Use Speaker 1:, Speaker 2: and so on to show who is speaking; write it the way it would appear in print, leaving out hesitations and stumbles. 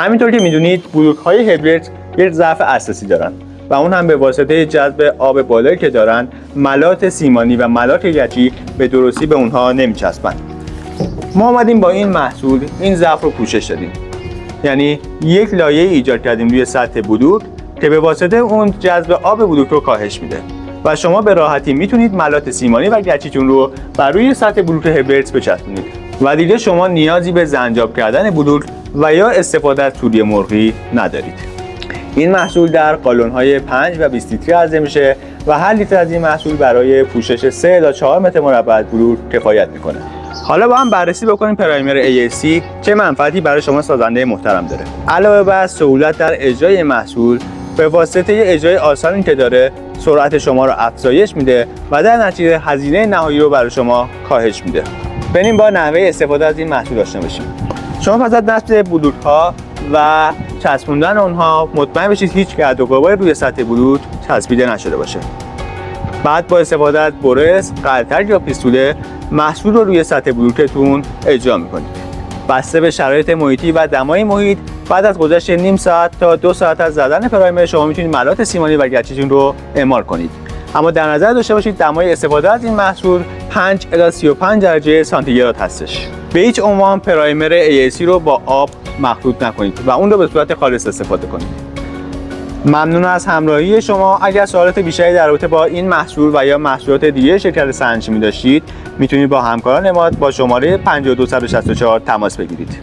Speaker 1: همینطور که میدونید بلورهای هبرت یک ضعف اساسی دارن و اون هم به واسطه جذب آب بالایی که دارن ملات سیمانی و ملات گچی به درستی به اونها نمیچسبن. ما اومدیم با این محصول این ضعف رو پوشش دادیم، یعنی یک لایه ایجاد کردیم روی سطح بلور که به واسطه اون جذب آب بلور رو کاهش میده و شما به راحتی میتونید ملات سیمانی و گچیتون رو بر روی سطح بلور هبرت بچسبونید و دیگه شما نیازی به زنجاب کردن بلور و یا استفاده از توری مرغی ندارید. این محصول در گالون‌های 5 و 20 لیتری عرضه میشه و هر لیتر از این محصول برای پوشش 3 تا 4 متر مربع بلور کفایت میکنه. حالا با هم بررسی بکنیم پرایمر AAC چه منفعتی برای شما سازنده محترم داره. علاوه بر سهولت در اجرای محصول، به واسطه اجرای آسانی که داره سرعت شما رو افزایش میده و در نتیجه هزینه نهایی رو برای شما کاهش میده. بریم با نحوه استفاده از این محصول آشنا بشیم. شما پس از نصب بلورها و چسبوندن اونها مطمئن بشید هیچ گرد و غباری روی سطح بلور چسبیده نشده باشه. بعد با استفاده از برس، قلتر یا پیستوله محصول رو روی سطح بلورتون اجرا میکنید. بسته به شرایط محیطی و دمای محیط، بعد از گذشت نیم ساعت تا 2 ساعت از زدن پرایمر شما میتونید ملات سیمانی و گچیتون رو اعمال کنید. اما در نظر داشته باشید دمای استفاده از این محصول 5 الی 35 درجه سانتیگراد هستش. به هیچ عنوان پرایمر AAC رو با آب مخلوط نکنید و اون رو به صورت خالص استفاده کنید. ممنون از همراهی شما. اگر سوالات بیشتری در رابطه با این محصول و یا محصولات دیگه شرکت سرنشیمی داشتید، میتونید با همکاران ما با شماره 5264 تماس بگیرید.